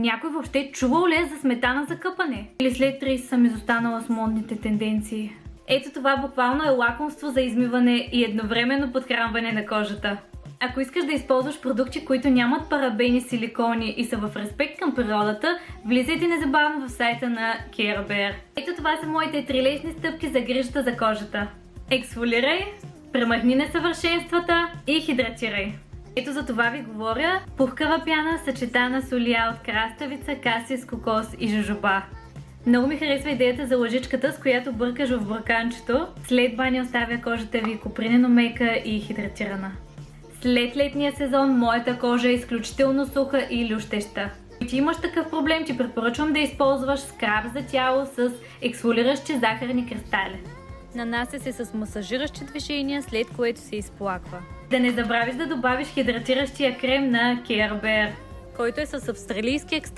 Някой въобще чувал ли е за сметана за къпане? Или след 30 съм изостанала с модните тенденции? Ето това буквално е лакомство за измиване и едновременно подхранване на кожата. Ако искаш да използваш продукти, които нямат парабени, силикони и са в респект към природата, влизайте незабавно в сайта на Care Bear. Ето това са моите 3 лесни стъпки за грижата за кожата. Ексфолирай, премахни несъвършенствата и хидратирай. Ето за това ви говоря. Пухкава пяна, съчетана с олия от краставица, касис, кокос и жожоба. Много ми харесва идеята за лъжичката, с която бъркаш в бурканчето. След баня оставя кожата ви копринено мека и хидратирана. След летния сезон моята кожа е изключително суха и лющеща. И ти имаш такъв проблем, ти препоръчвам да използваш скраб за тяло с ексфолиращи захарни кристали. Нанася се с масажиращи движения, след което се изплаква. Да не забравиш да добавиш хидратиращия крем на Care Bear, който е с австралийски екстракт